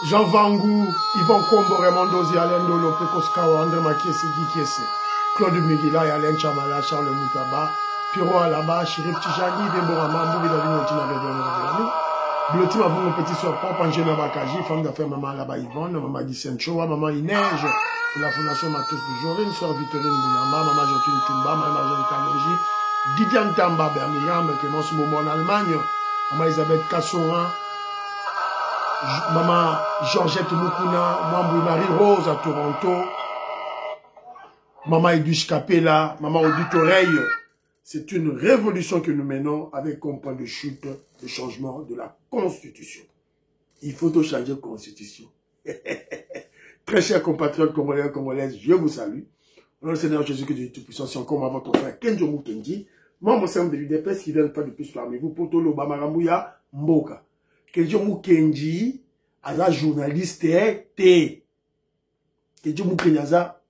Jean Vangou, Yvon Kombo, Raymond Dozi, Alain Dolo, Pekos Kawa, André Makiesi, Guy Kiesi, Claude Miguela, Alain Chamala, Charles Moutaba, Piro Alaba, Chérif Tijani, Dembora Mambou, Vidalino, Tina Vedon, Bloti m'a vu mon petit soeur propre, Angela Bakaji, femme d'affaires maman là-bas Yvonne, maman Dicen Choa, maman Ineige, de la Fondation Matos de Jorine, soeur Victorine Bouyamba, maman Jotine Tumba, maman Jean Kalonji, Didier Ntamba, Birmingham, Clémence Momo en Allemagne, maman Elisabeth Kassorin, maman Georgette Mukuna, maman Marie Rose à Toronto, maman Edouche Capella, maman Audit Oreille. C'est une révolution que nous menons avec comme point de chute le changement de la Constitution. Il faut tout changer de Constitution. Très chers compatriotes congolais et congolaises, je vous salue. Au nom du Seigneur Jésus-Christ de Tout-Puissant, c'est encore votre frère Kenjo Mukendi, membre simple de l'UDPS qui vient pas de plus parmi vous, pour tout le Bamaramouya Mboka. Kenjo Mukendi, aza journaliste T. Kenjo Mukendi, aza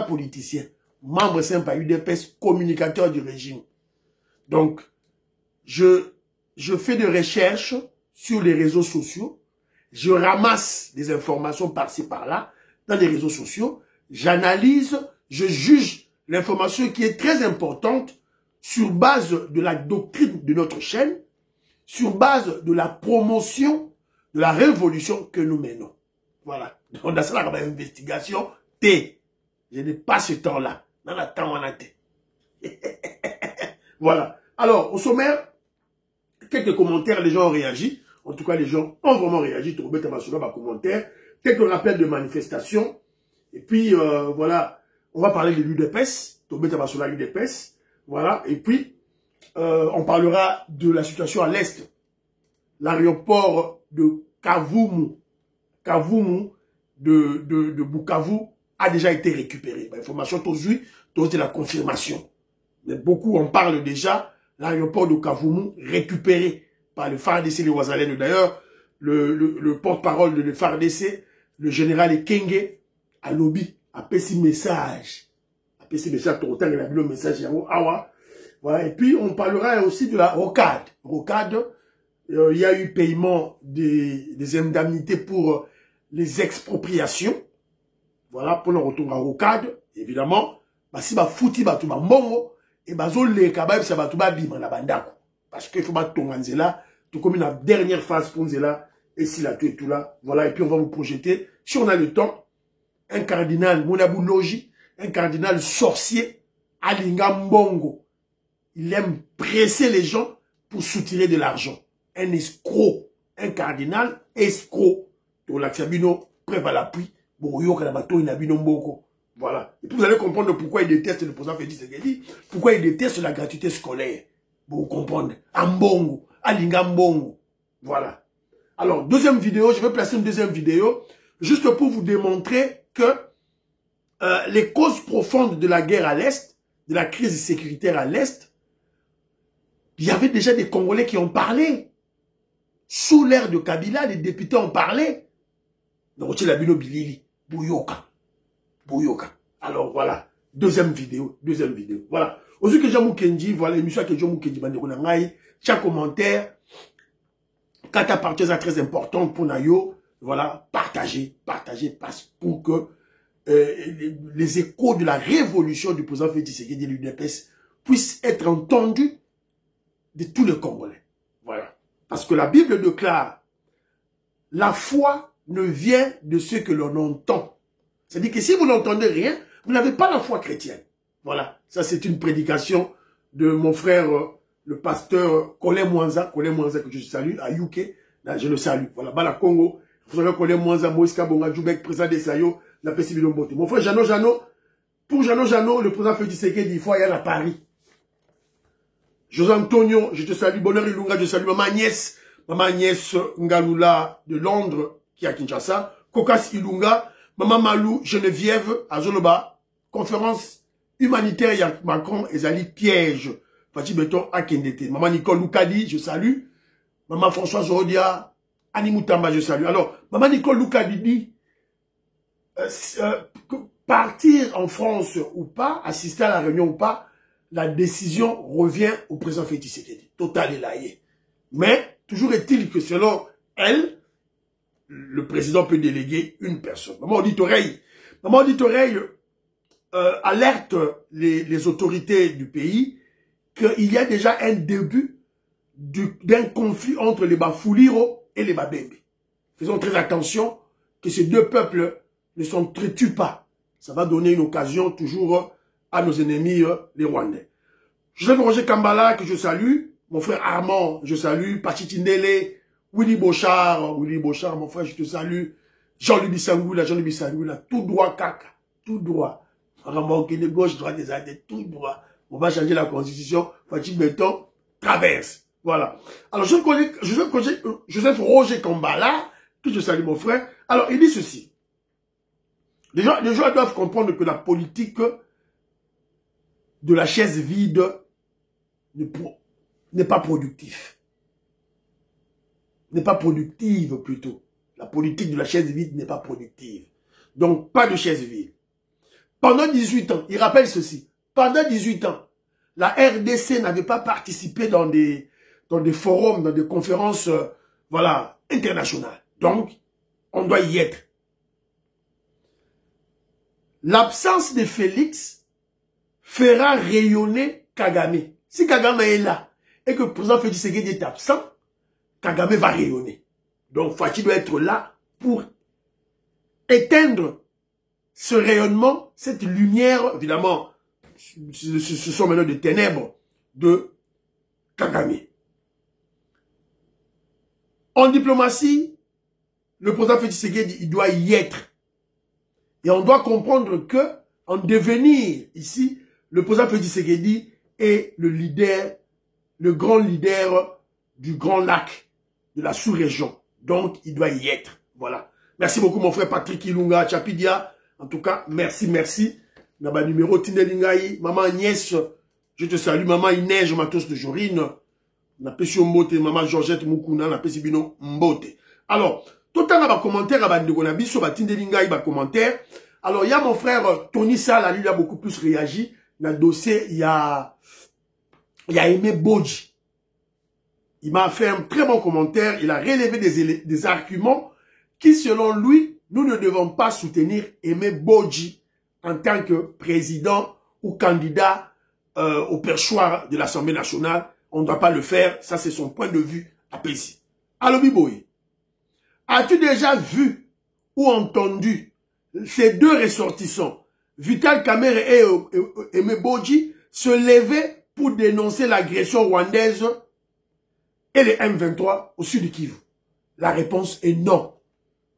politicien. Membre simple à UDPS, communicateur du régime. Donc, je fais des recherches sur les réseaux sociaux. Je ramasse des informations par-ci, par-là, dans les réseaux sociaux. J'analyse, je juge l'information qui est très importante sur base de la doctrine de notre chaîne, sur base de la promotion de la révolution que nous menons. Voilà. On a ça, la investigation T. Je n'ai pas ce temps-là. Dans la temps, on a été. Voilà. Alors, au sommaire, quelques commentaires, les gens ont réagi. En tout cas, les gens ont vraiment réagi. Tu remets ta commentaire. Quelques rappels de manifestation. Et puis, voilà, on va parler de l'UDPS. Tu remets ta l'UDPS. Voilà. Et puis, on parlera de la situation à l'Est. L'aéroport de Kavumu de Bukavu a déjà été récupéré. L'information aujourd'hui, c'est la confirmation. Mais beaucoup en parlent déjà. L'aéroport de Kavumu récupéré par le FARDC, les Ouazalènes. D'ailleurs, le porte-parole de le FARDC, le général Ekenge, a lobby, a fait un message. A fait un message, tout le temps, message, voilà. Et puis, on parlera aussi de la rocade. Rocade, il y a eu paiement des indemnités pour les expropriations. Voilà, pour le retour à rocade, évidemment, si ba fouti ba tout ba mbongo, et ba zo le kabab ça ba tout ba bima na bandako. Parce qu'il faut ba tonganze là, tout comme une dernière phase pour là, et si là tout et tout là, voilà, et puis on va vous projeter, si on a le temps, un cardinal Monabou Logi, un cardinal sorcier, Alinga Mbongo. Il aime presser les gens pour soutirer de l'argent. Un escroc, un cardinal escroc. Donc l'Axiabino prêve à l'appui. Voilà. Et puis vous allez comprendre pourquoi il déteste le président Félix Tshisekedi, pourquoi il déteste la gratuité scolaire. Vous comprenez. Ambongo, Alinga Mbongo. Voilà. Alors, deuxième vidéo, je vais placer une deuxième vidéo, juste pour vous démontrer que les causes profondes de la guerre à l'Est, de la crise sécuritaire à l'Est, il y avait déjà des Congolais qui ont parlé. Sous l'ère de Kabila, les députés ont parlé. Donc, il a Bino Bilili. Bouyoka. Alors voilà, deuxième vidéo. Voilà. Aujourd'hui que Jamou Kenji, voilà l'émission que Jamou Kenji Banderonangaï, chaque commentaire, quand ta partie est très importante pour Nayo, voilà, partagez, pour que les échos de la révolution du président Félix Tshisekedi de l'UDPS puissent être entendus de tous les Congolais. Voilà. Parce que la Bible déclare, la foi ne vient de ce que l'on entend. C'est-à-dire que si vous n'entendez rien, vous n'avez pas la foi chrétienne. Voilà. Ça, c'est une prédication de mon frère, le pasteur Colin Mwanza que je salue, à UK. Là, je le salue. Voilà. Bala Congo. Vous savez, Colin Mwanza, Moïse Kabonga, Djoubek, président des Sayo, la Pessi Bilombote. Mon frère Jano, pour Jano, le président Félix Tshisekedi, il faut aller à Paris. José Antonio, je te salue. Bonheur Ilunga, je salue. Maman Agnès Ngalula de Londres, qui est à Kinshasa. Kokas Ilunga. Maman Malou, Geneviève, à Zoloba, conférence humanitaire, il y a Macron, Ezali piège. Fati Beton, à Kendete. Maman Nicole Loukadi, je salue. Maman Françoise Rodia, Annie Moutamba, je salue. Alors, maman Nicole Loukadi dit, partir en France ou pas, assister à la réunion ou pas, la décision revient au président Félix Tshisekedi. Total et laïé. Mais, toujours est-il que selon elle, le président peut déléguer une personne. Maman Auditoreille, alerte les autorités du pays qu'il y a déjà un début d'un conflit entre les Bafuliro et les Babembe. Faisons très attention que ces deux peuples ne s'entretuent pas. Ça va donner une occasion toujours à nos ennemis, les Rwandais. Joseph Roger Kambala, que je salue, mon frère Armand, je salue, Pachitindele, Willy Bochard, mon frère, je te salue, Jean-Louis Bissangoula, tout droit, caca, tout droit. Vraiment, que les gauche, droite des aides, tout droit. On va changer la constitution, Fatih Béton, traverse. Voilà. Alors, Joseph Roger Kambala, que je salue mon frère, alors il dit ceci. Les gens doivent comprendre que la politique de la chaise vide n'est pas productive. N'est pas productive plutôt. La politique de la chaise vide n'est pas productive. Donc, pas de chaise vide. Pendant 18 ans, il rappelle ceci, pendant 18 ans, la RDC n'avait pas participé dans des forums, dans des conférences voilà, internationales. Donc, on doit y être. L'absence de Félix fera rayonner Kagame. Si Kagame est là et que le président Félix Tshisekedi est absent, Kagame va rayonner. Donc, Fatih doit être là pour éteindre ce rayonnement, cette lumière, évidemment, ce sont maintenant des ténèbres de Kagame. En diplomatie, le président Félix Tshisekedi, il doit y être. Et on doit comprendre que, en devenir ici, le président Félix Tshisekedi est le leader, le grand leader du Grand Lac, de la sous-région. Donc, il doit y être. Voilà. Merci beaucoup, mon frère Patrick Ilunga Chapidia. En tout cas, merci. Naba numéro Tindelingaï. Maman Agnès, je te salue. Maman Inès Matos de Jorine. Napesi Mbote. Maman Georgette Mukuna. Napesi Bino Mbote. Alors, tout le temps, il y a des commentaires. Alors, il y a mon frère Tony Sala. Lui, il a beaucoup plus réagi. Dans le dossier, il y a Aimé Bodji. Il m'a fait un très bon commentaire. Il a relevé des arguments qui, selon lui, nous ne devons pas soutenir Aimé Bodji en tant que président ou candidat au perchoir de l'Assemblée nationale. On ne doit pas le faire. Ça, c'est son point de vue apaisé. Alors, Biboy, as-tu déjà vu ou entendu ces deux ressortissants, Vital Kamerhe et Aimé Bodji, se lever pour dénoncer l'agression rwandaise et les M23 au sud du Kivu? La réponse est non.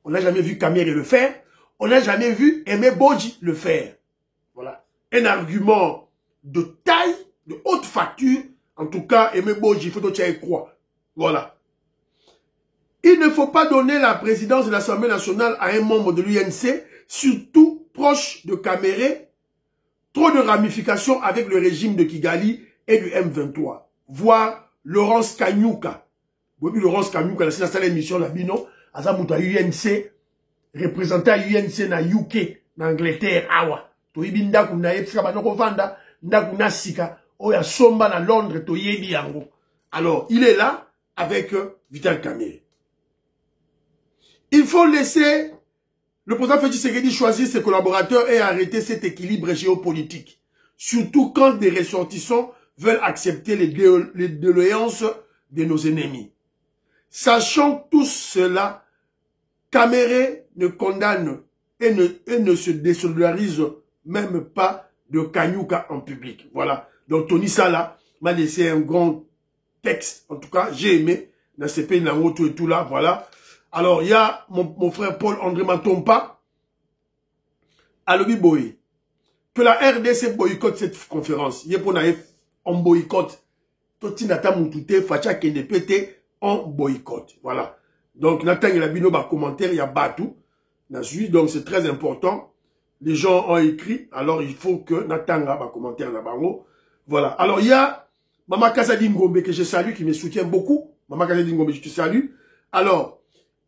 On n'a jamais vu Kamerhe le faire. On n'a jamais vu Aimé Bodji le faire. Voilà. Un argument de taille, de haute facture. En tout cas, Aimé Bodji, il faut que tu y croire. Voilà. Il ne faut pas donner la présidence de l'Assemblée nationale à un membre de l'UNC, surtout proche de Kamerhe. Trop de ramifications avec le régime de Kigali et du M23. Voir Laurence Kanyuka. Oui, Laurence Kanyuka, c'est la émission, la bino, à UNC, représentant UNC na UK, na Angleterre, awa. Toyebi ndaku na epsika banoko vanda, ndaku na sika, oya somba na Londres, toyebi yango. Alors, il est là avec Vital Kamerhe. Il faut laisser le président Félix Tshisekedi choisir ses collaborateurs et arrêter cet équilibre géopolitique. Surtout quand des ressortissants veulent accepter les doléances de nos ennemis. Sachant tout cela, Kamerhe ne condamne et ne se désolidarise même pas de Kanyuka en public. Voilà. Donc Tony Sala m'a laissé un grand texte. En tout cas, j'ai aimé. Dans ces pays, dans tout et tout là. Voilà. Alors, il y a mon frère Paul-André Matompa. Alobi Boy. Que la RDC boycotte cette conférence. Il y a pour on boycotte. Totinata Moutouté, Facha Kendepete, on boycotte. Voilà. Donc, Nathan et la bino, commentaire, il y a Batou. Donc, c'est très important. Les gens ont écrit. Alors, il faut que Nathan a commentaire là-bas. Voilà. Alors, il y a Maman Kasadi Ngombe que je salue, qui me soutient beaucoup. Maman Kasadi Ngombe, je te salue. Alors,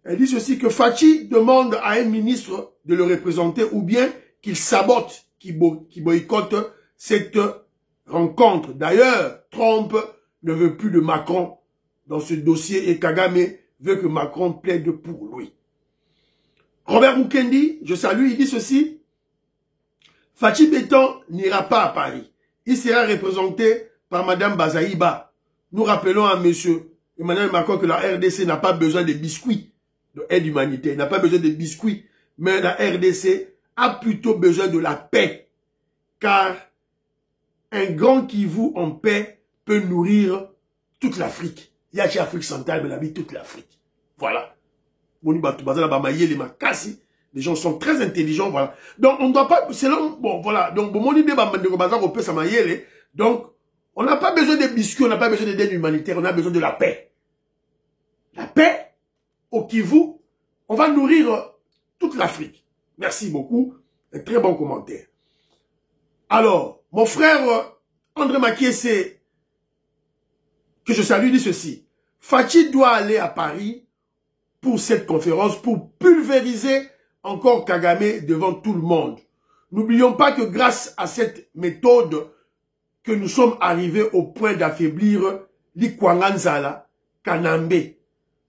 elle dit ceci, que Fachi demande à un ministre de le représenter ou bien qu'il sabote, qu'il boycotte cette rencontre. D'ailleurs, Trump ne veut plus de Macron dans ce dossier et Kagame veut que Macron plaide pour lui. Robert Mukendi, je salue, il dit ceci. Fachi Béton n'ira pas à Paris. Il sera représenté par Madame Bazaïba. Nous rappelons à Monsieur Emmanuel Macron que la RDC n'a pas besoin de biscuits de aide humanitaire, n'a pas besoin de biscuits, mais la RDC a plutôt besoin de la paix. Car un grand Kivu en paix peut nourrir toute l'Afrique. Il y a chez l'Afrique centrale, mais la vie toute l'Afrique. Voilà. Les gens sont très intelligents, voilà. Donc, on ne doit pas, selon, bon, voilà. Donc, donc, on n'a pas besoin de biscuits, on n'a pas besoin d'aide humanitaire, on a besoin de la paix. La paix, au Kivu, on va nourrir toute l'Afrique. Merci beaucoup. Un très bon commentaire. Alors, mon frère André Makiese, que je salue, dit ceci. Fachi doit aller à Paris pour cette conférence, pour pulvériser encore Kagame devant tout le monde. N'oublions pas que grâce à cette méthode que nous sommes arrivés au point d'affaiblir Likwanganzala, Kanambe.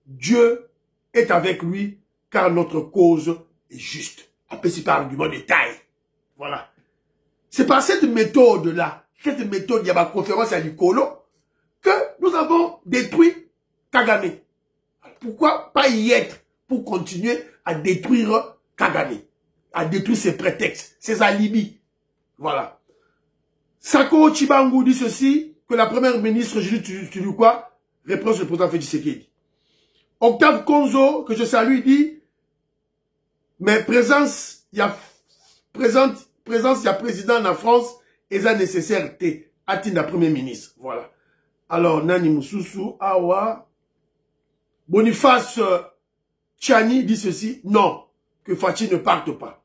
Dieu est avec lui car notre cause est juste. Après, c'est pas argument de taille. Voilà. C'est par cette méthode-là, cette méthode, il y a ma conférence à Likolo, que nous avons détruit Kagame. Pourquoi pas y être pour continuer à détruire Kagame, à détruire ses prétextes, ses alibis. Voilà. Sako Chibangu dit ceci, que la première ministre, je dis quoi? Réponse du président Félix Tshisekedi. Octave Konzo, que je salue, dit, mais présence, il y a président en France, et ça nécessaire, Atina premier ministre. Voilà. Alors, Nani Moussoussou, Awa, Boniface Tchani dit ceci, non, que Fachi ne parte pas.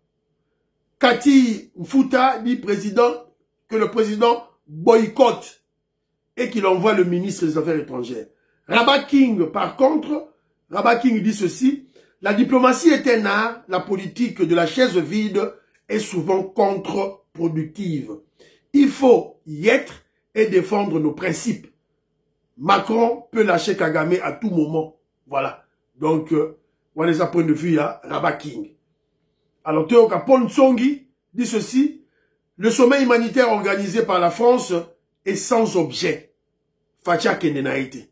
Kati Mfuta dit que le président boycotte et qu'il envoie le ministre des Affaires étrangères. Rabat King, par contre, Rabat King dit ceci, la diplomatie est un art, la politique de la chaise vide est souvent contre-productive. Il faut y être et défendre nos principes. Macron peut lâcher Kagame à tout moment. Voilà. Donc, on a point de vue à Rabat King. Alors, Théo Kapon Tsongi dit ceci. Le sommet humanitaire organisé par la France est sans objet. Facha Kendenaïté.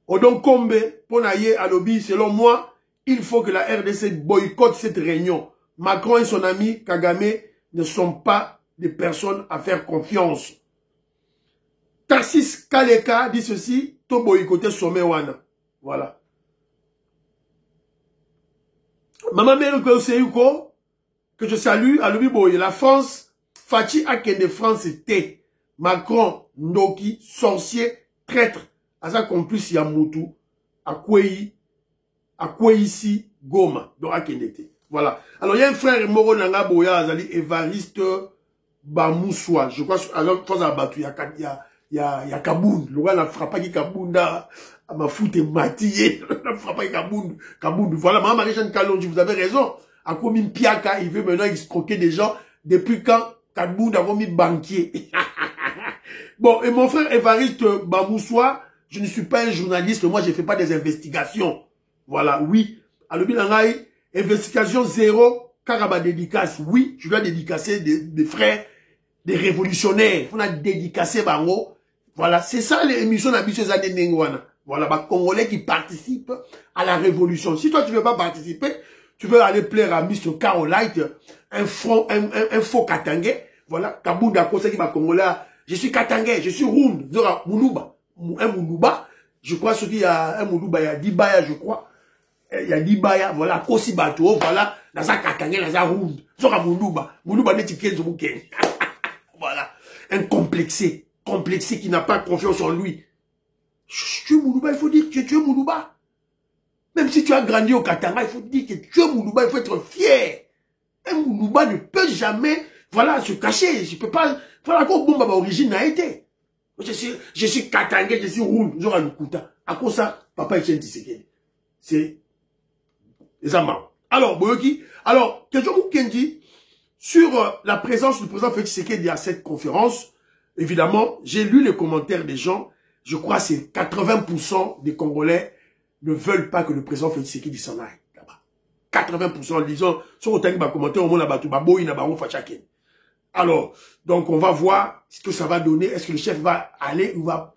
Odon Kombe, Ponaye, Alobi, selon moi, il faut que la RDC boycotte cette réunion. Macron et son ami Kagame ne sont pas des personnes à faire confiance. Tarsis Kaleka dit ceci. To boycotter sommet wana. Voilà. Maman Mère Koseyuko, que je salue, à l'Obiboye, la France, Fachi Akende France était Macron, Ndoki, sorcier, traître, à sa complice Yamutu, Akwei ici, Goma, donc Akende. Voilà. Alors, il y a un frère Moro Nanga Boya, Azali, Évariste Bamoussoua, je crois, alors, faut abattu, il y a Kaboun, le gars n'a frappé qui Kabounda, ma foute est matillée, n'a frappé Kaboun, voilà, maman Marie-Jeanne Kalonji, vous avez raison, à quoi mis Piaka, il veut maintenant escroquer des gens, depuis quand Kaboun a mis banquier. Bon, et mon frère Évariste Bamoussoua, je ne suis pas un journaliste, moi je ne fais pas des investigations. Voilà, oui. Alors, Bilangaï, investigation zéro, Karaba dédicace, oui, je dois dédicacer des frères, des révolutionnaires. On a dédicacé Bango. Voilà, c'est ça l'émission d'Abissé Zane Nengwana. Voilà, bah, Congolais qui participent à la révolution. Si toi tu veux pas participer, tu veux aller plaire à Mr. Carolite, un faux Katangé. Voilà, Kabunda Kose qui m'a Congolais. Je suis Katangé, je suis Round, Zora Moulouba. Un Moulouba. Je crois qu'il y a un Moulouba, il y a 10 Baya, je crois. Il y a 10 Baya, voilà, Kosi Bato, voilà, dans un Katangé, dans un Round. Zora Moulouba. Moulouba n'est pas Zobouken. Voilà, un complexé qui n'a pas confiance en lui. Tu es Moulouba, il faut dire que tu es Moulouba. Même si tu as grandi au Katanga, il faut dire que tu es Moulouba, il faut être fier. Un Moulouba ne peut jamais, voilà, se cacher. Je peux pas, voilà, quoi, bon, ma origine a été. Je suis Katangais, je suis Round, Zora Lukuta. À cause ça, papa Etienne Tshisekedi. C'est les amants. Alors, Boyoki, alors, Kejomu Kendi, sur la présence du président Félix Tshisekedi à cette conférence, évidemment, j'ai lu les commentaires des gens. Je crois que c'est 80% des Congolais ne veulent pas que le président Félix Tshisekedi s'en aille là-bas. 80%, disons, sur autant que commentaire, au moins, alors, donc, on va voir ce que ça va donner. Est-ce que le chef va aller ou va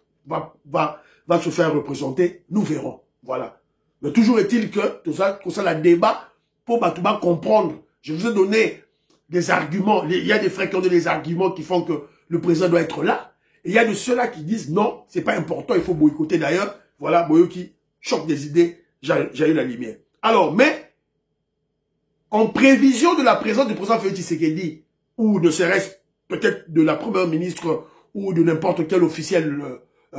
se faire représenter? Nous verrons. Voilà. Mais toujours est-il que, tout ça, le débat, pour Batouba comprendre. Je vous ai donné des arguments. Il y a des frères qui ont donné des arguments qui font que le président doit être là. Et il y a de ceux-là qui disent non, c'est pas important, il faut boycotter d'ailleurs. Voilà, Boyo qui choque des idées, j'ai eu la lumière. Alors, mais, en prévision de la présence du président Félix Tshisekedi, ou ne serait-ce peut-être de la première ministre, ou de n'importe quel officiel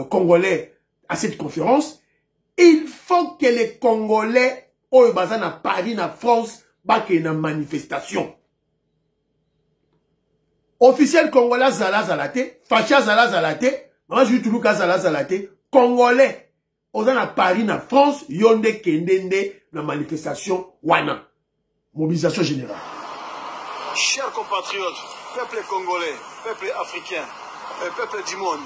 congolais à cette conférence, il faut que les Congolais, au Bazan à Paris, à France, qu'il y ait une manifestation. Officiel congolais Zala Zalate, Facha Zala Zalate, moi je dis tout Zala Zalate, Congolais, aux à Paris, en France, yonde kendende, la manifestation wana. Mobilisation générale. Chers compatriotes, peuple congolais, peuple africain, peuple du monde,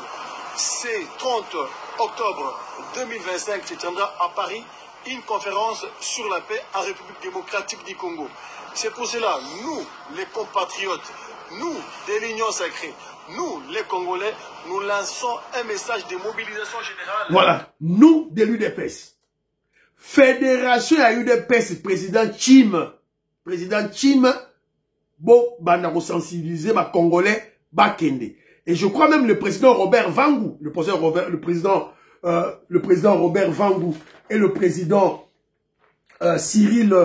c'est 30 octobre 2025 se tiendra à Paris une conférence sur la paix en République démocratique du Congo. C'est pour cela, nous, les compatriotes, nous, de l'Union sacrée, nous, les Congolais, nous lançons un message de mobilisation générale. Voilà, nous, de l'UDPS. Fédération à UDPS, président Chim, bon, bana sensibiliser ma Congolais, Bakende. Et je crois même le président Robert Vangou, le président Robert Vangou et le président Cyril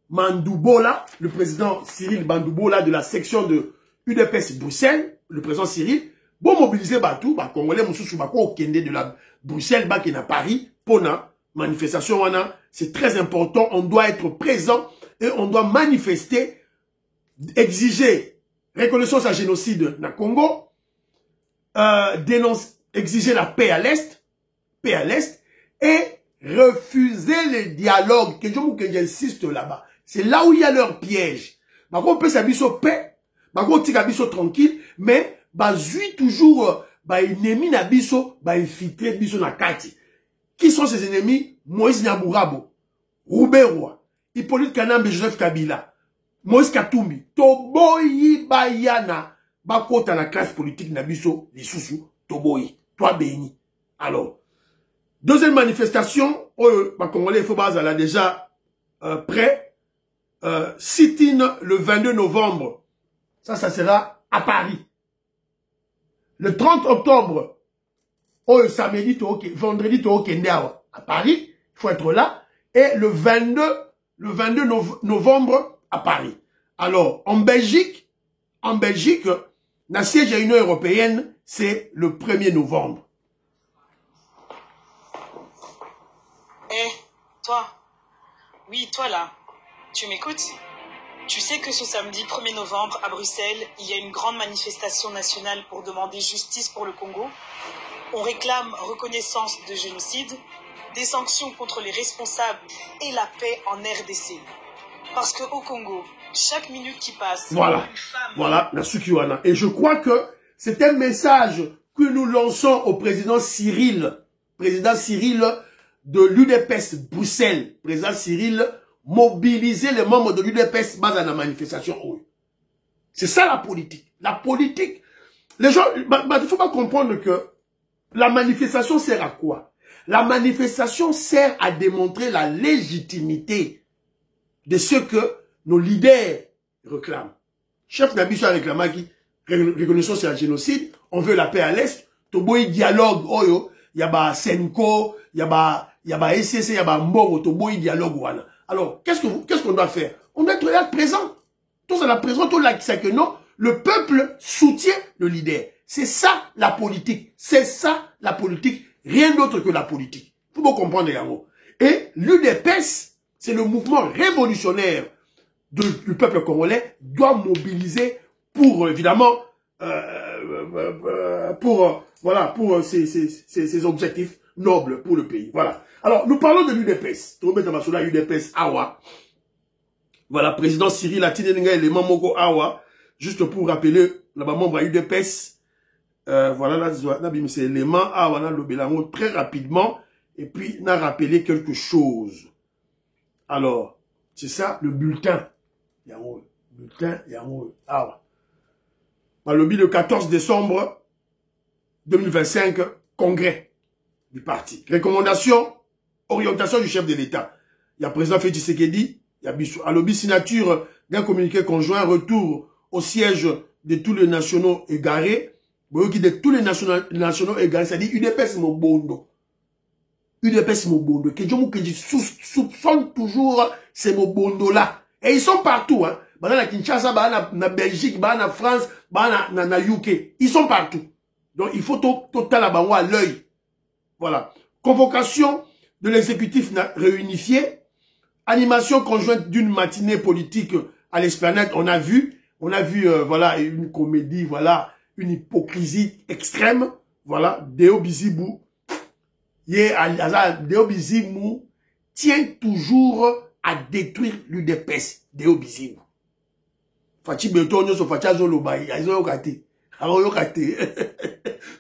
Mandoubola, le président Cyril Mandoubola de la section de UDPS Bruxelles, le président Cyril, bon mobiliser batou, ba Congolais moussou bako au kende de la Bruxelles, baki na Paris, pona, manifestation wana, c'est très important, on doit être présent et on doit manifester, exiger reconnaissance à génocide na Congo, exiger la paix à l'Est, et refuser le dialogue, que j'insiste là-bas. C'est là où il y a leur piège. On peut s'abisso paix, on peut s'abisso tranquille, mais zui toujours, ennemi nabiso, infiltré biso na kati. Qui sont ces ennemis? Moïse Nyabourabo, Rouberoa, Hippolyte Kanambe, Joseph Kabila, Moïse Katumbi, Toboyi Bayana, bakota la classe politique nabiso, les sous Toboyi, toi béni. Alors, deuxième manifestation, Congolais Fobaz a déjà prêt, sit-in le 22 novembre, ça sera à Paris. Le 30 octobre, samedi, vendredi, à Paris, il faut être là, et le 22 novembre à Paris. Alors, en Belgique, la siège de l'Union européenne, c'est le 1er novembre. Eh, toi. Oui, toi là. Tu m'écoutes? Tu sais que ce samedi 1er novembre, à Bruxelles, il y a une grande manifestation nationale pour demander justice pour le Congo. On réclame reconnaissance de génocide, des sanctions contre les responsables et la paix en RDC. Parce qu'au Congo, chaque minute qui passe... Voilà, voilà, la Sukiwana. Et je crois que c'est un message que nous lançons au président Cyril de l'UDPS Bruxelles. Président Cyril, mobiliser les membres de l'UDPS basé à la manifestation. C'est ça la politique. La politique, les gens, il ne faut pas comprendre que la manifestation sert à quoi? La manifestation sert à démontrer la légitimité de ce que nos leaders réclament. Chef Nabiso a réclamé qui reconnaissance sur le génocide, on veut la paix à l'Est, Toboy dialogue, il y a Senko, il y a SCC, il y a Mbogo, Toboy dialogue, voilà. Alors, qu'est-ce qu'on doit faire? On doit être là présent. Tous à la présence, tout là, c'est que non, le peuple soutient le leader. C'est ça la politique. C'est ça la politique. Rien d'autre que la politique. Faut bien comprendre, Yango. Et l'UDPS, c'est le mouvement révolutionnaire du peuple congolais, doit mobiliser pour, évidemment, pour ses objectifs nobles pour le pays. Voilà. Alors, nous parlons de l'UDPS. UDPS Awa. Voilà, président Cyril Atinenga et les Mamoko Awa. Juste pour rappeler, là-bas, membre à UDPS. Voilà, là, c'est l'élément Awa, là, le Bélango, très rapidement. Et puis, on a rappelé quelque chose. Alors, C'est ça, le bulletin. Bulletin, ah. Le 14 décembre 2025, congrès du parti. Recommandation, orientation du chef de l'État. Il y a président Félix Tshisekedi, il y a Bissou. À l'objet signature d'un communiqué conjoint, retour au siège de tous les nationaux égarés. De tous les nationaux égarés, c'est-à-dire UDPS Mobondo. UDPS Mobondo. Que je soupçonne toujours ces Mobondo-là. Et ils sont partout, hein. Dans la Kinshasa, dans Belgique, dans France, dans UK. Ils sont partout. Donc, il faut total à l'œil. Voilà. Convocation de l'exécutif réunifié. Animation conjointe d'une matinée politique à l'Esplanade. On a vu, voilà, une comédie, voilà, une hypocrisie extrême. Voilà. Deo Bizibou. Deo Bizibou tient toujours à détruire l'UDPS. Deo Bizibou. Fachi Betonyo so facha zoloba azo yokate aro yokate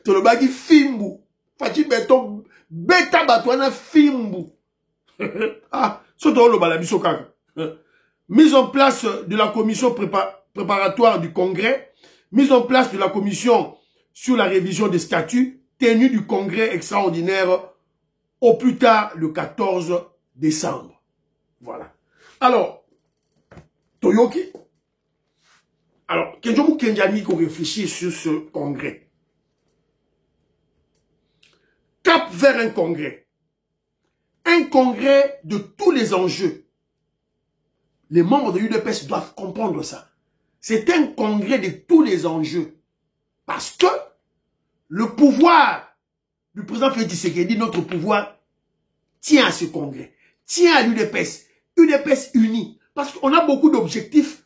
toloba ki fimbu Fachi Beton beta batwana fimbu ah so toloba la biso kaka. Mise en place de la commission préparatoire du congrès, mise en place de la commission sur la révision des statuts, tenue du congrès extraordinaire au plus tard le 14 décembre. Voilà. Alors Toyoki. Alors, Kenjomu Kenjani qu'on réfléchit sur ce congrès. Cap vers un congrès. Un congrès de tous les enjeux. Les membres de l'UDPS doivent comprendre ça. C'est un congrès de tous les enjeux. Parce que le pouvoir du président Félix Tshisekedi, notre pouvoir, tient à ce congrès. Tient à l'UDPS. UDPS unie. Parce qu'on a beaucoup d'objectifs.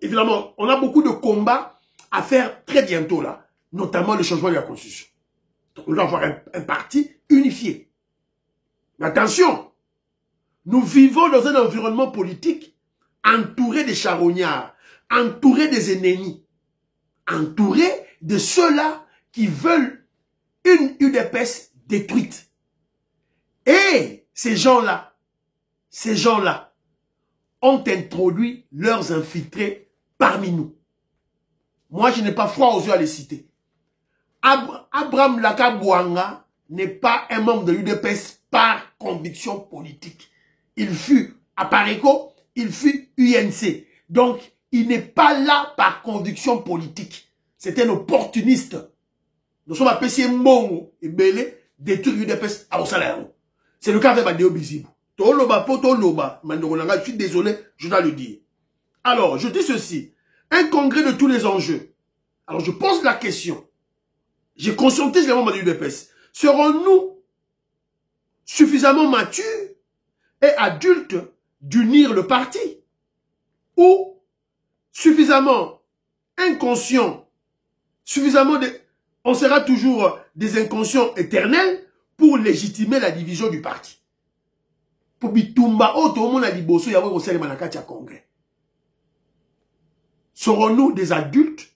Évidemment, on a beaucoup de combats à faire très bientôt là, notamment le changement de la Constitution. Donc, on doit avoir un parti unifié. Mais attention, nous vivons dans un environnement politique entouré des charognards, entouré des ennemis, entouré de ceux-là qui veulent une UDPS détruite. Et ces gens-là, ont introduit leurs infiltrés parmi nous. Moi, je n'ai pas froid aux yeux à les citer. Abraham Lakabouanga n'est pas un membre de l'UDPS par conviction politique. Il fut à Pareco, il fut UNC. Donc, il n'est pas là par conviction politique. C'est un opportuniste. Nous sommes appelés Mbongo et Belé détruire l'UDPS à Osalero. C'est le cas avec Deo Bizibou. Je suis désolé, je dois le dire. Alors, je dis ceci. Un congrès de tous les enjeux. Alors, je pose la question. Je conscientise les membres de l'UDPS. Serons-nous suffisamment matures et adultes d'unir le parti? Ou suffisamment inconscients, on sera toujours des inconscients éternels pour légitimer la division du parti? Pour bitumba oto a liboso yawe osele manakati ya congrès. Serons-nous des adultes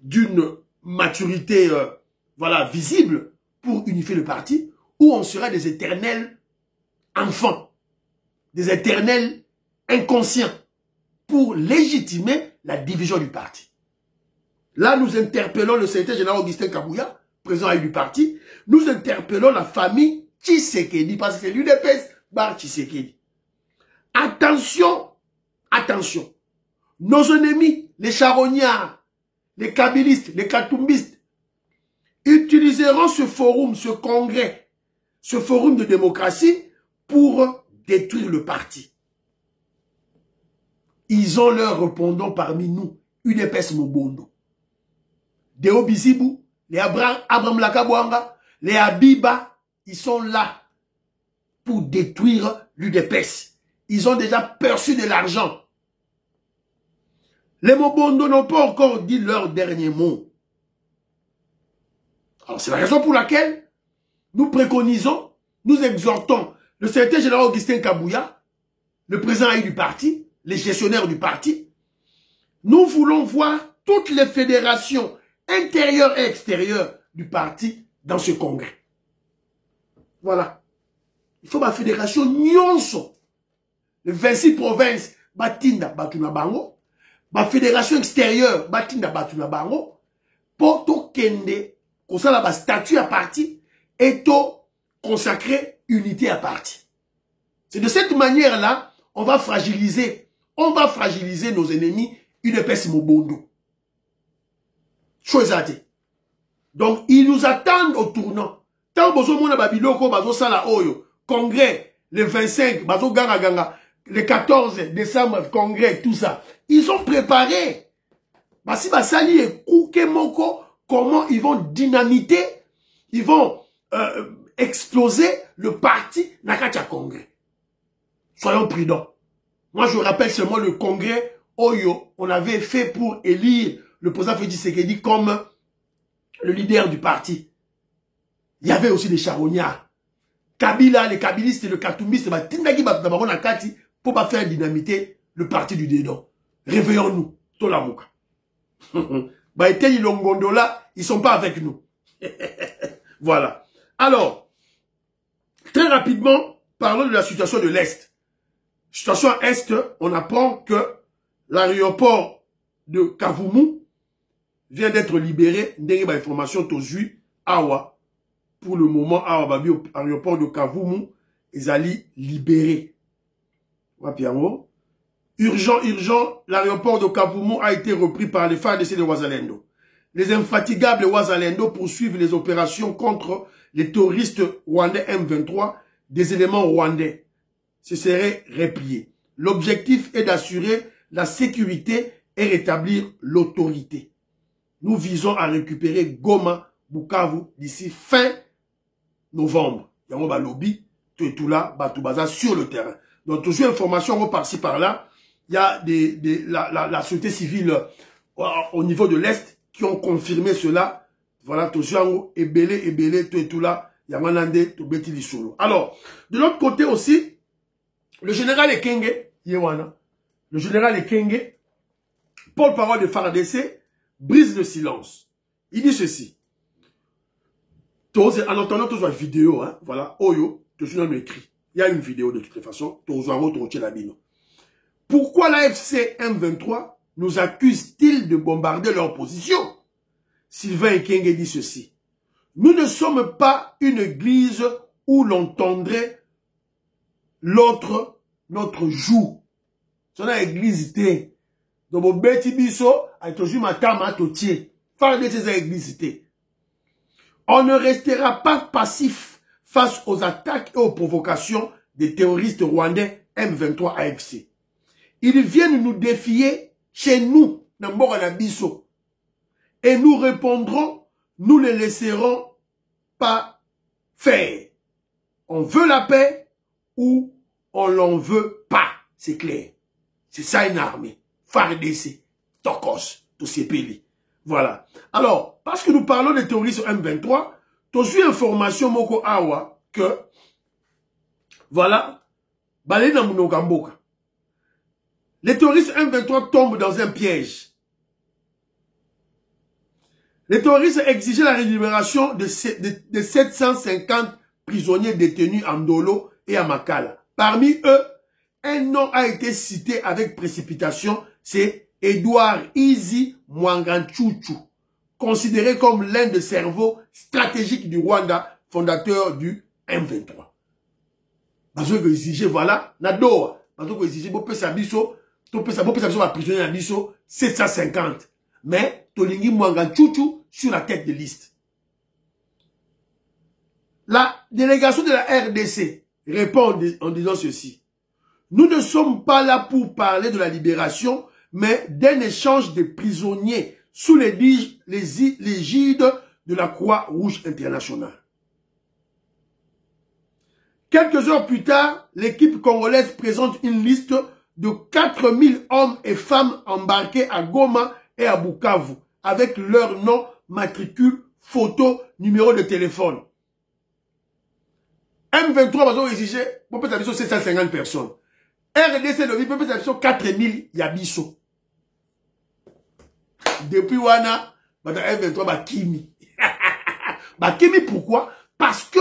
d'une maturité voilà visible pour unifier le parti, ou on sera des éternels enfants, des éternels inconscients pour légitimer la division du parti? Là, nous interpellons le secrétaire général Augustin Kabouya, président du parti. Nous interpellons la famille Tshisekedi, parce que c'est l'UDPS bar Tshisekedi. Attention, attention. Nos ennemis, les charognards, les kabylistes, les katumbistes, utiliseront ce forum, ce congrès, ce forum de démocratie pour détruire le parti. Ils ont leurs répondants parmi nous, UDPS Mobondo. Deo Bizibou, les Abraham Lakabouanga, les Abiba, ils sont là pour détruire l'UDPS. Ils ont déjà perçu de l'argent. Les Mobondo n'ont pas encore dit leur dernier mot. Alors c'est la raison pour laquelle nous préconisons, nous exhortons le secrétaire général Augustin Kabouya, le président du parti, les gestionnaires du parti. Nous voulons voir toutes les fédérations intérieures et extérieures du parti dans ce congrès. Voilà. Il faut ma fédération nyonso. les 26 provinces, batinda batuna bango, la fédération extérieure, batinda batuna bango, pour to kende, comme ça la statut à parti, et to consacrer unité à parti. C'est de cette manière-là, on va fragiliser nos ennemis, une épaisse mobondo. Chose à dire. Donc, ils nous attendent au tournant. Tant que vous avez babiloko, bazo sala oyo, congrès, le 25, bazo ganga ganga, le 14 décembre, congrès, tout ça. Ils ont préparé. Basi basali et kouke moko, comment ils vont dynamiter, ils vont exploser le parti Nakacha Congrès. Soyons prudents. Moi, je rappelle seulement le congrès Oyo, on avait fait pour élire le président Félix Tshisekedi comme le leader du parti. Il y avait aussi des charognards. Kabila, les kabilistes et le katoumbistes, pour pas faire dynamiter le parti du dédon. Réveillons-nous. Tolamouka. Ils sont pas avec nous. Voilà. Alors, très rapidement, parlons de la situation de l'Est. Situation à Est, on apprend que l'aéroport de Kavumu vient d'être libéré. Dernière information, Tozui, Awa. Pour le moment, Awa, l'aéroport de Kavumu, ils allaient libérer. Urgent, l'aéroport de Kavumu a été repris par les FARDC de Ouazalendo. Les infatigables Ouazalendo poursuivent les opérations contre les terroristes rwandais M23, des éléments rwandais. Ce serait replié. L'objectif est d'assurer la sécurité et rétablir l'autorité. Nous visons à récupérer Goma, Bukavu d'ici fin novembre. Yango ba lobby, tout là, Batoubaza sur le terrain. Donc toujours information par-ci par-là. Il y a la société civile au niveau de l'Est qui ont confirmé cela. Voilà, toujours ebele, tout là. Yamanande, tout beti lisolo. Alors, de l'autre côté aussi, le général Ekenge, Yewana, le général Ekenge, porte-parole de FARDC, brise le silence. Il dit ceci. En entendant toute la vidéo, hein, voilà, Oyo, toujours dans écrit. Il y a une vidéo de toute façon. Pourquoi l'AFC M23 nous accuse-t-il de bombarder leur position? Sylvain Ekenge dit ceci. Nous ne sommes pas une église où l'on tendrait notre joue. C'est une église. Donc, mon bêti biso, a toujours ma tama totier. Faire de ces églises. On ne restera pas passif face aux attaques et aux provocations des terroristes rwandais M23 AFC. Ils viennent nous défier chez nous, Bisso. Et nous répondrons, nous les laisserons pas faire. On veut la paix ou on l'en veut pas. C'est clair. C'est ça une armée. FARDC, Tokos, Tosepeli. Voilà. Alors, parce que nous parlons des terroristes M23, tu as eu information Moko Awa que, voilà, Balena Munogamboka. Les terroristes M23 tombent dans un piège. Les terroristes exigeaient la libération de 750 prisonniers détenus à Ndolo et à Makala. Parmi eux, un nom a été cité avec précipitation, c'est Edouard Izi Mwanganchuchu, considéré comme l'un des cerveaux stratégiques du Rwanda, fondateur du M23. Parce que exiger, voilà, Nadoa, parce que exiger, vous pouvez s'abisso, la prisonnier abisso, 750. Mais, Tolingi Mwanganchuchu sur la tête de liste. La délégation de la RDC répond en disant ceci. Nous ne sommes pas là pour parler de la libération, mais d'un échange de prisonniers sous l'égide de la Croix-Rouge internationale. Quelques heures plus tard, l'équipe congolaise présente une liste de 4000 hommes et femmes embarqués à Goma et à Bukavu, avec leur nom, matricule, photo, numéro de téléphone. M23 va exiger, pour peut-être 750 personnes. RDC le peut peut-être 4000 yabiso. Depuis Wana, M23 va Kimi. Kimi pourquoi? Parce que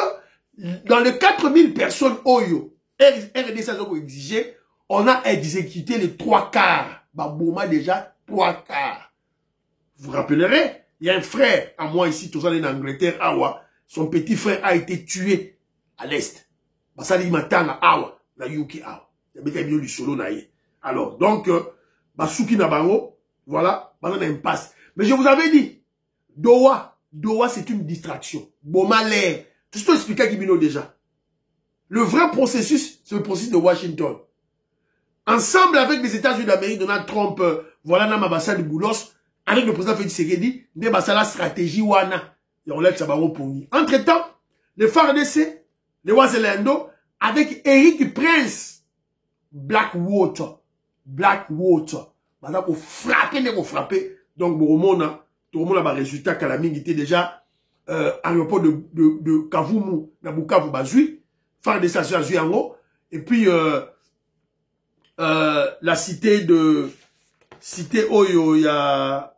dans les 4000 personnes Oyo, RDC a exigé, on a exécuté les 3/4. Baboma déjà 3/4. Vous vous rappellerez, il y a un frère à moi ici, tout ça en Angleterre, Awa. Son petit frère a été tué à l'Est. Basali Matanga, Awa, na Yuki Awa. Il y a bien du solo naïe. Alors, donc, Basuki Nabango, voilà, pendant un impasse. Mais je vous avais dit, Doha c'est une distraction. Boma l'air. Tout ce que je expliqué à Kibino déjà. Le vrai processus, c'est le processus de Washington. Ensemble avec les États-Unis d'Amérique, Donald Trump, voilà, na mabassa de Boulos, avec le président Félix Tshisekedi, de la stratégie wana. Entre-temps, les FARDC, les Ouazélando, avec Eric Prince, Blackwater. Maintenant, pour frapper, donc, tout le monde a un résultat Kalaming était déjà, aéroport de Kavumu, na Bukavu Bazui, FARDC à Zuyango, et puis, la cité Oyo, il y a,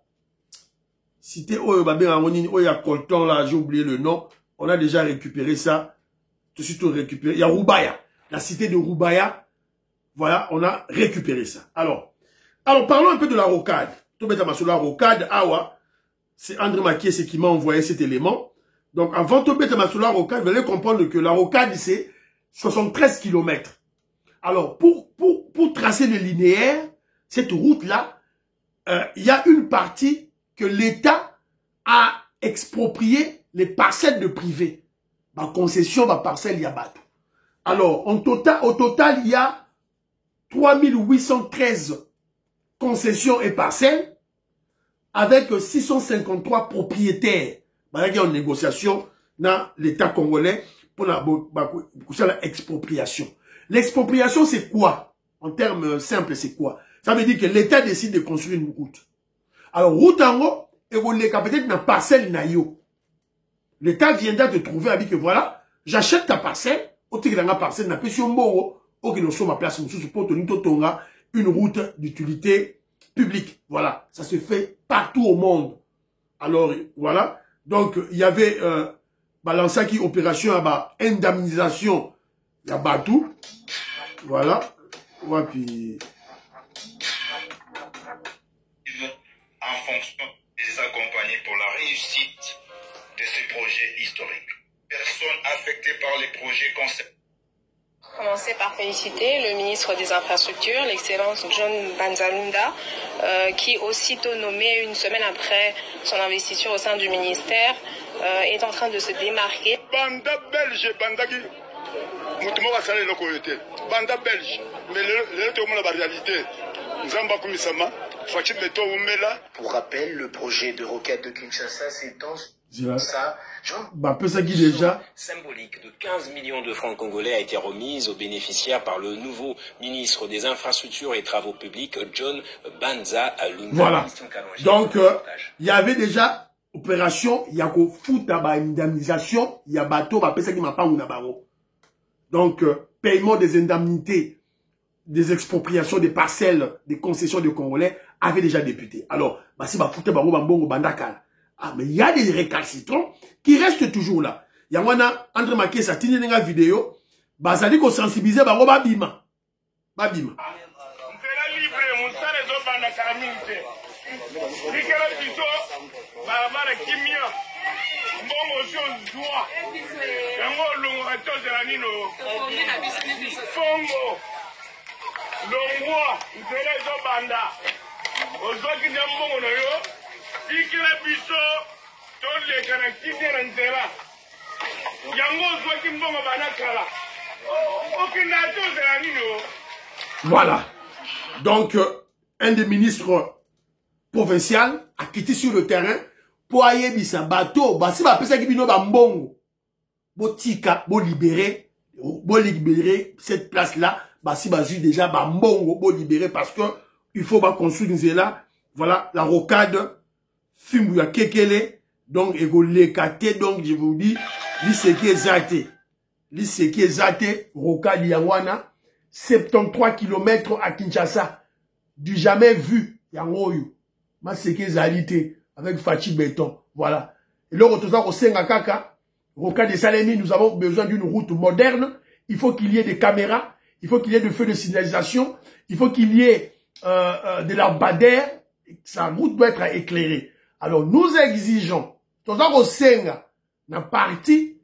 Cité Oyo, Oyo Colton, là, j'ai oublié le nom. On a déjà récupéré ça. Tout de suite, on récupéré. Il y a Roubaya. La cité de Roubaya. Voilà, on a récupéré ça. Alors, parlons un peu de la rocade. Tout bêtement sur la rocade, Awa. C'est André Makiese qui m'a envoyé cet élément. Donc, avant tout bêtement sur la rocade, vous allez comprendre que la rocade, c'est 73 km. Alors, pour tracer le linéaire, cette route-là, il y a une partie que l'État a exproprié les parcelles de privés. Ma concession, ma parcelle, il y a bateau. Alors, au total, il y a 3813 concessions et parcelles avec 653 propriétaires. Il y a une négociation dans l'État congolais pour l'expropriation. L'expropriation, c'est quoi? En termes simples, c'est quoi? Ça veut dire que l'État décide de construire une route. Alors, route en haut, et vous l'avez peut-être dans parcelle naïo. L'État viendra te trouver avec que voilà, j'achète ta parcelle, au tigre dans la parcelle, n'a pas sur moro, au qui nous sommes à place, nous sommes pour une route d'utilité publique. Voilà, ça se fait partout au monde. Alors, voilà. Donc, il y avait, lancé qui opération à indemnisation, il y a Batou. Voilà. Ouais, puis. En fonction des accompagnés pour la réussite de ces projets historiques. Personnes affectées par les projets concernés. Commencer par féliciter le ministre des Infrastructures, l'excellence John Banzalunda, qui aussitôt nommé une semaine après son investiture au sein du ministère, est en train de se démarquer. Banda belge, banda qui Moutouma Salé le Koyote, banda belge, mais le la réalité, Zamba Kumisama. Pour rappel, le projet de rocade de Kinshasa s'étend ça. Déjà. Symbolique de 15 millions de francs congolais a été remise aux bénéficiaires par le nouveau ministre des Infrastructures et Travaux Publics, John Banza Lunga. Voilà. Donc, il y avait déjà opération, il y a qu'au foot à indemnisation, il y a bateau, qui m'a pas ou donc, paiement des indemnités, des expropriations des parcelles, des concessions de Congolais avaient déjà débuté. Alors, si mais il y a des récalcitrants qui restent toujours là. Il y a André Makiese a tenu une vidéo, bazali ko sensibiliser bango babima. Babima. Longwa, nzela ezobanda. Ozoki na mbongo na yo, ikela biso toleka na kiti na nzela. Yango ozoki mbongo banakala. Okenda tozela nino. Voilà. Donc, un des ministres provinciaux a quitté sur le terrain pour aller bisa bateau. Si ba pesa ki bino ba mbongo. Bo tika, bo libérer cette place-là. Si bazu déjà mbongo bo libérer parce que il faut construire une là. Voilà la rocade Fimbu ya Kekele donc ego lekate donc je vous dis liseki ezate rocade yangwana 73 km à Kinshasa du jamais vu yangoyo ma seki ezalité avec Fachi Béton voilà et là on au senga kaka rocade de Salemi nous avons besoin d'une route moderne il faut qu'il y ait des caméras. il faut qu'il y ait de feux de signalisation, il faut qu'il y ait de lampadaires, sa route doit être éclairée. Alors nous exigeons, dans un parti,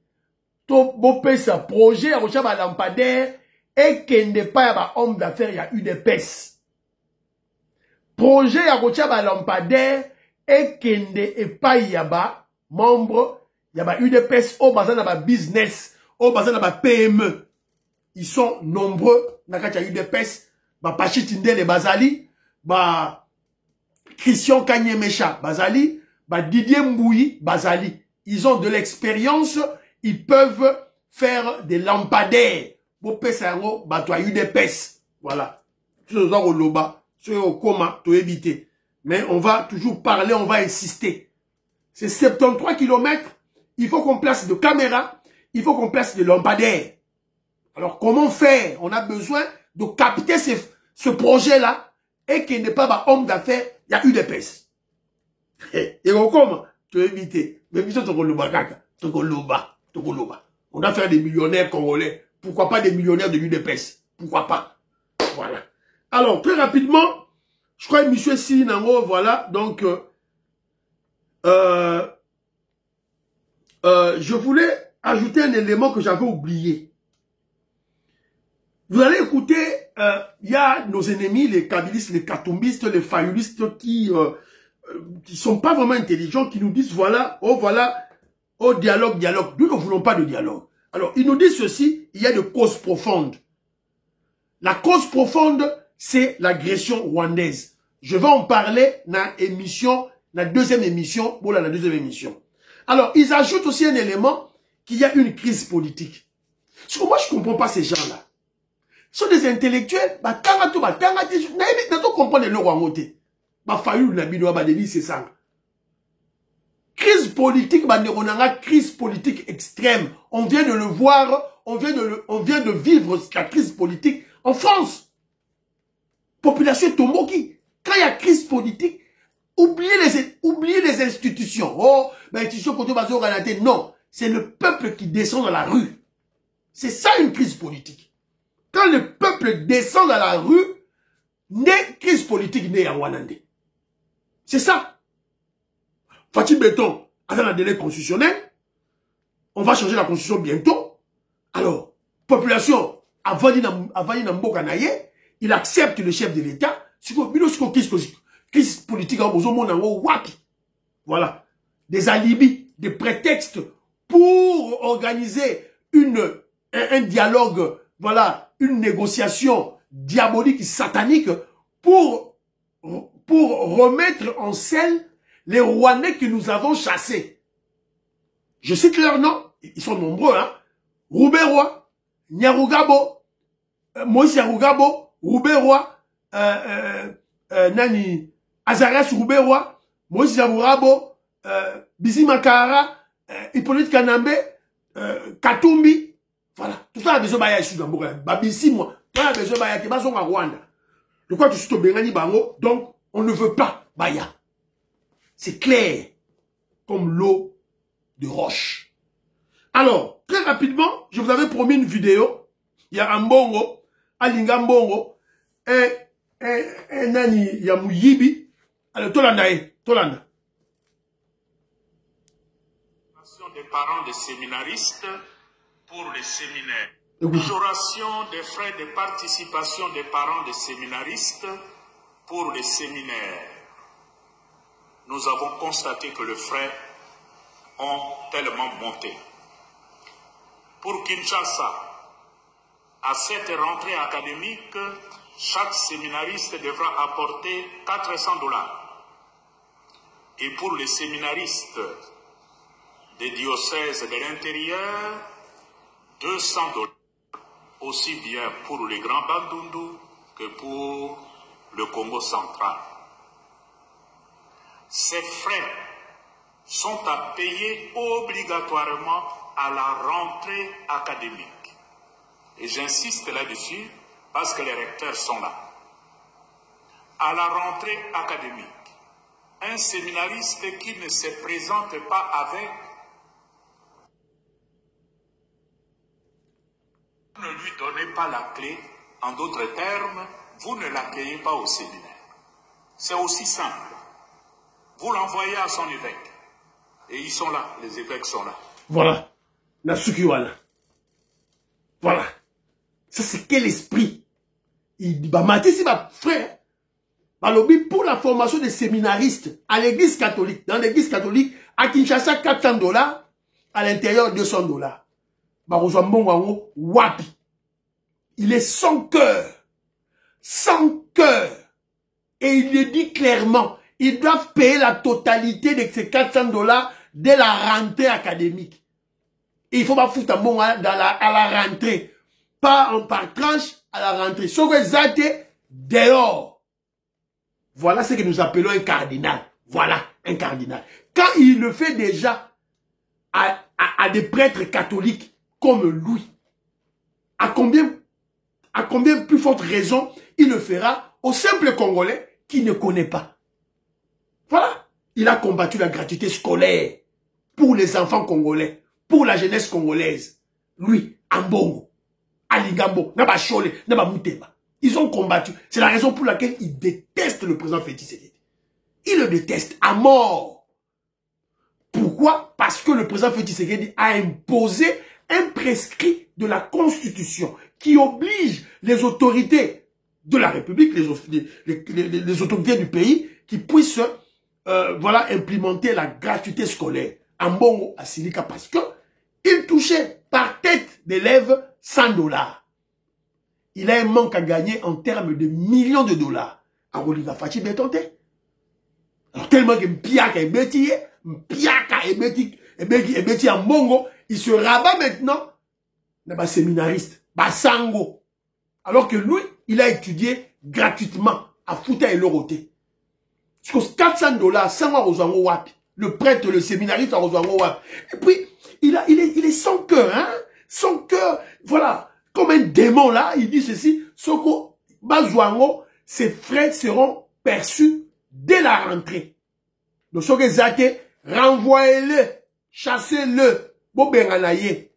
ce projet, à un lampadaire, et qu'il n'est pas un homme d'affaires, il y a eu des pèses. Projet, à un lampadaire, et qu'il n'est pas, il y a membre, il y a eu des pèses au bazar de business, au bazar de PME. Ils sont nombreux, il y a eu des pèses, Pachitinde les Bazali, Christian Kanyemesha Bazali, Didier Mbouyi Bazali. Ils ont de l'expérience, ils peuvent faire des lampadaires. Pour Pessango, tu as eu des pèses. Voilà. Tu es au loba, tu es au coma, tu éviter. Mais on va toujours parler, on va insister. C'est 73 km. Il faut qu'on place de caméras, il faut qu'on place des lampadaires. Alors comment faire? On a besoin de capter ce projet-là et qu'il n'est pas un homme d'affaires, il y a eu des pèses. Et comment? Tu as évité. Mais on doit faire des millionnaires congolais. Pourquoi pas des millionnaires de l'UDPS? Pourquoi pas? Voilà. Alors, très rapidement, je crois que M. Sinango, voilà, donc, je voulais ajouter un élément que j'avais oublié. Vous allez écouter, il y a nos ennemis, les kabylistes, les katumbistes, les fayoulistes qui sont pas vraiment intelligents, qui nous disent, voilà, oh, dialogue. Nous ne voulons pas de dialogue. Alors, ils nous disent ceci, il y a de causes profondes. La cause profonde, c'est l'agression rwandaise. Je vais en parler dans la deuxième émission. Alors, ils ajoutent aussi un élément qu'il y a une crise politique. Parce que moi, je ne comprends pas ces gens-là. Ce sont des intellectuels, c'est ça. Crise politique, crise politique extrême. On vient de le voir, on vient de vivre la crise politique en France. Population Tomoki. Quand il y a crise politique, oubliez les institutions. Oh, institutions côté basé au Canada. Non, c'est le peuple qui descend dans la rue. C'est ça une crise politique. Quand le peuple descend dans la rue, crise politique n'est en Wanande. C'est ça. Fatih Béton, dans le délai constitutionnel, on va changer la constitution bientôt. Alors, population, avant il accepte le chef de l'État. Crise politique, voilà. Des alibis, des prétextes pour organiser un dialogue, voilà, une négociation diabolique, satanique, pour remettre en scène les Rwandais que nous avons chassés. Je cite leurs noms, ils sont nombreux, hein. Rouberois, Nyarugabo, Moïse Nyarugabo, Rouberois, Azarias Rouberois, Moïse Nyarugabo, Bizi Makara, Hippolyte Kanambe, Katumbi. Voilà. Tout ça a besoin de ici dans Bourg. Babissi, moi. Tout a besoin de Rwanda. De quoi tu suis au Bengani Bango, donc on ne veut pas Baya. C'est clair, comme l'eau de roche. Alors, très rapidement, je vous avais promis une vidéo. Il y a un bongo, Alinga Mbongo, et Nani Yamuyibi. Alors, Tolanda. Des parents des séminaristes pour les séminaires. Majoration des frais de participation des parents des séminaristes pour les séminaires. Nous avons constaté que les frais ont tellement monté. Pour Kinshasa, à cette rentrée académique, chaque séminariste devra apporter $400. Et pour les séminaristes des diocèses de l'intérieur, $200. Aussi bien pour les Grands Bandundu que pour le Congo central. Ces frais sont à payer obligatoirement à la rentrée académique. Et j'insiste là-dessus parce que les recteurs sont là. À la rentrée académique, un séminariste qui ne se présente pas avec ne lui donnez pas la clé En d'autres termes, vous ne l'accueillez pas au séminaire. C'est aussi simple. Vous l'envoyez à son évêque. Et ils sont là, les évêques sont là. Voilà. Nasukiwana. Voilà. Ça, c'est quel esprit? Il dit, bah, Mathis, ma frère, pour la formation des séminaristes à l'église catholique, dans l'église catholique, à Kinshasa, $400, à l'intérieur, $200. Bah, wapi. Il est sans cœur. Sans cœur. Et il le dit clairement, ils doivent payer la totalité de ces $400 dès la rentrée académique. Et il ne faut pas foutre un bon à la rentrée. Pas par tranche à la rentrée. Sauf que Zate, dehors. Voilà ce que nous appelons un cardinal. Voilà, un cardinal. Quand il le fait déjà à des prêtres catholiques comme lui, à combien plus forte raison il le fera au simple Congolais qui ne connaît pas. Voilà. Il a combattu la gratuité scolaire pour les enfants congolais, pour la jeunesse congolaise. Lui, Ambongo, Aligambo, Naba Chole, Naba Mouteba. Ils ont combattu. C'est la raison pour laquelle il déteste le président Félix Tshisekedi. Il le déteste à mort. Pourquoi? Parce que le président Félix Tshisekedi a imposé un prescrit de la Constitution qui oblige les autorités de la République, les autorités du pays, qui puissent voilà, implémenter la gratuité scolaire. Ambongo à Silika parce que il touchait par tête d'élève $100. Il a un manque à gagner en termes de millions de dollars. Alors, il va faire bétonter. Alors, tellement que Mpiaka est bêtillé, Mpiaka est bêtillé en Bongo, il se rabat maintenant dans les séminaristes, Basango. Alors que lui, il a étudié gratuitement à Fouta et Loroté. Parce que $400, 100 aux Wapi. Le prêtre, le séminariste à Wapi. Et puis, il est sans cœur, hein? Sans cœur, voilà. Comme un démon là, il dit ceci, Soko Bazouango, ses frais seront perçus dès la rentrée. Donc, Soko Zate, renvoyez-le, chassez-le, Bobenganaye.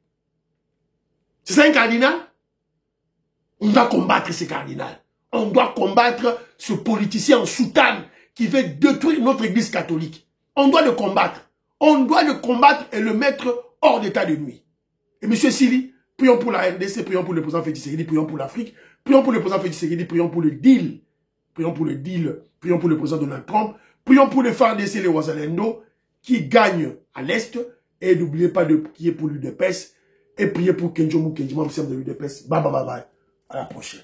C'est ça un cardinal? On doit combattre ce cardinal. On doit combattre ce politicien en soutane qui veut détruire notre église catholique. On doit le combattre. On doit le combattre et le mettre hors d'état de nuit. Et monsieur Sili, prions pour la RDC, prions pour le président Félix Tshisekedi, prions pour l'Afrique, prions pour le président Félix Tshisekedi, prions pour le deal. Prions pour le deal, prions pour le président Donald Trump, prions pour les FARDC, les Ouazalendo, qui gagnent à l'Est. Et n'oubliez pas de prier pour l'UDPS et priez pour Kenjomu Kenjima, chef de l'UDPS. Bye bye bye bye. À la prochaine.